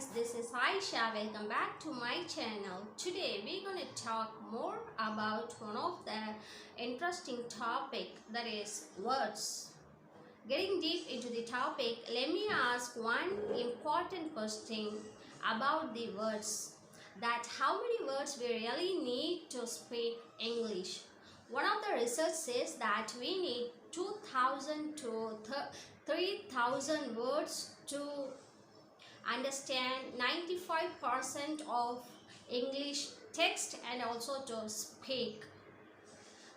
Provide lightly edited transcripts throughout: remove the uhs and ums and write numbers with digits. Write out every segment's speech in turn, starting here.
friends, this is Aisha. Welcome back to my channel. Today we're going to talk more about one of the interesting topic, that is words. Getting deep into the topic, let me ask one important question about the words, that how many words we really need to speak English. One of the research says that we need 2000 to 3000 words to understand 95% of English text and also to speak.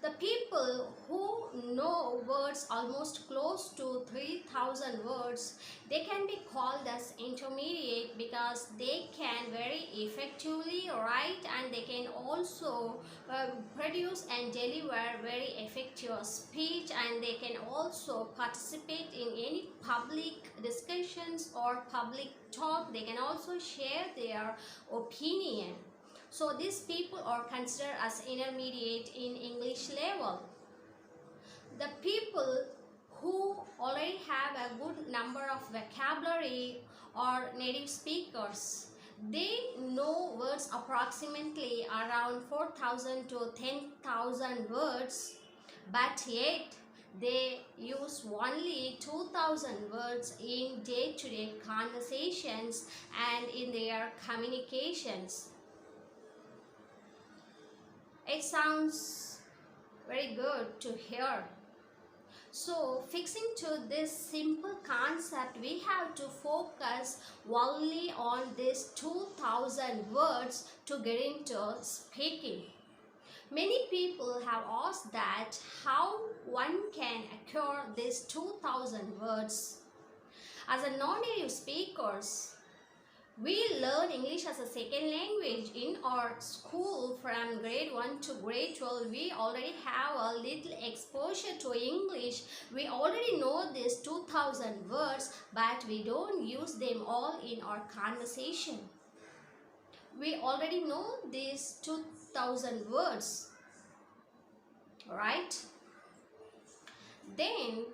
The people who know words almost close to 3000 words, they can be called as intermediate because they can very effectively write and they can also produce and deliver very effective speech, and they can also participate in any public discussions or public talk. They can also share their opinion. So these people are considered as intermediate in English level. The people who already have a good number of vocabulary are native speakers. They know words approximately around 4000 to 10,000 words, but yet they use only 2000 words in day-to-day conversations and in their communications. It sounds very good to hear. So, fixing to this simple concept, we have to focus only on these 2000 words to get into speaking. Many people have asked that how one can acquire these 2000 words. As a non-native speakers, we learn English as a second language in our school from grade 1 to grade 12. We already have a little exposure to English. We already know these 2000 words, but we don't use them all in our conversation. We already know these 2000 words, right? Then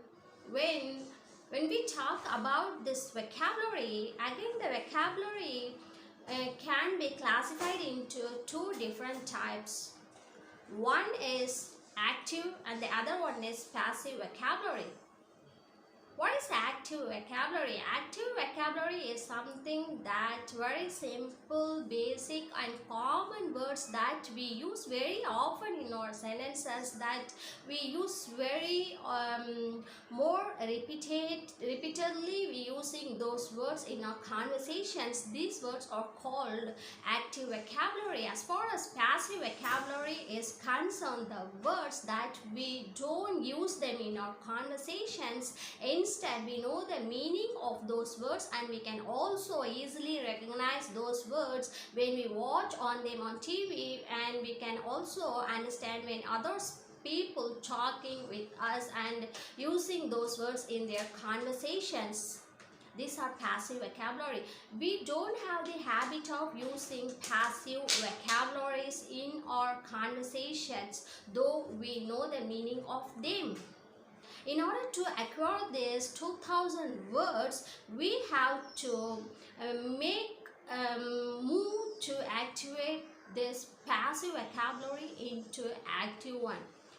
when we talk about this vocabulary, again the vocabulary can be classified into two different types. One is active and the other one is passive vocabulary. What is active vocabulary? Active vocabulary is something that very simple, basic and common words that we use very often in our sentences, that we use very more repeatedly we using those words in our conversations. These words are called active vocabulary. As far as passive vocabulary is concerned, the words that we don't use them in our conversations, instead we know the meaning of those words and we can also easily recognize those words when we watch on them on TV, and we can also understand when others people talking with us and using those words in their conversations. These are passive vocabulary. We don't have the habit of using passive vocabularies in our conversations, though we know the meaning of them. In order to acquire these 2000 words, we have to move to activate this passive vocabulary into active one.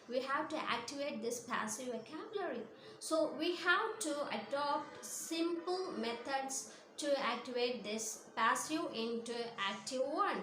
We have to activate this passive vocabulary. So we have to adopt simple methods to activate this passive into active one.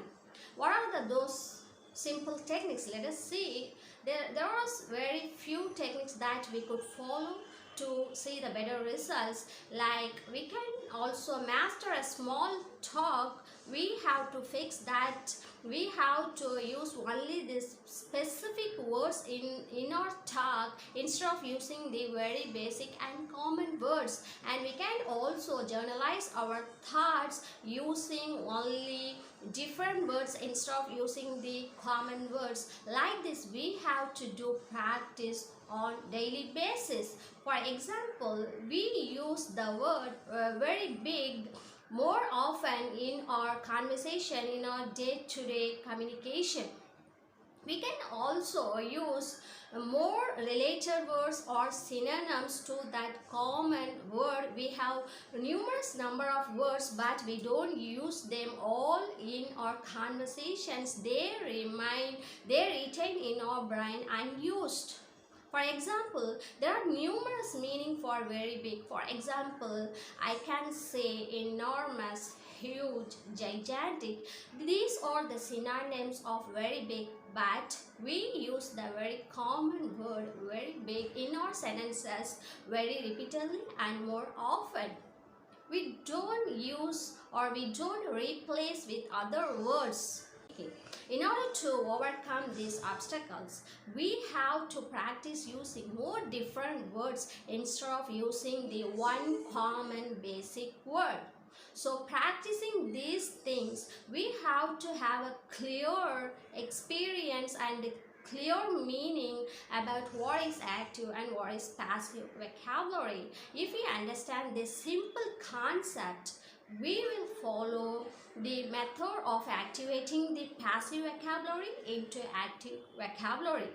What are those simple techniques? Let us see. There are very few techniques that we could follow to see the better results. Like, we can also master a small talk. We have to fix that we have to use only these specific words in our talk instead of using the very basic and common words. And we can also journalize our thoughts using only different words instead of using the common words. Like this, we have to do practice on daily basis. For example, we use the word very big more often in our conversation, in our day-to-day communication. We can also use more related words or synonyms to that common word. We have numerous number of words, but we don't use them all in our conversations. They retain in our brain unused. For example, there are numerous meaning for very big. For example, I can say enormous, huge, gigantic. These are the synonyms of very big, but we use the very common word very big in our sentences very repeatedly and more often. We don't use or we don't replace with other words. In order to overcome these obstacles, we have to practice using more different words instead of using the one common basic word. So practicing these things, we have to have a clear experience and a clear meaning about what is active and what is passive vocabulary. If we understand this simple concept, we will follow the method of activating the passive vocabulary into active vocabulary.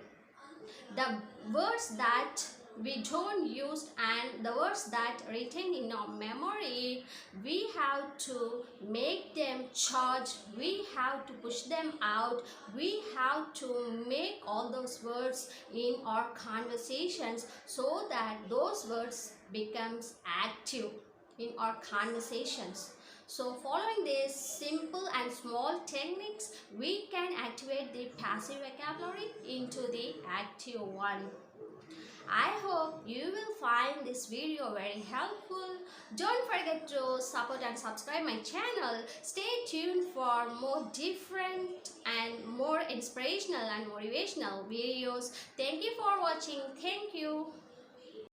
The words that we don't use and the words that retain in our memory, we have to make them charge, we have to push them out, we have to make all those words in our conversations so that those words becomes active in our conversations. So following these simple and small techniques, we can activate the passive vocabulary into the active one. I hope you will find this video very helpful. Don't forget to support and subscribe my channel. Stay tuned for more different and more inspirational and motivational videos. Thank you for watching. Thank you.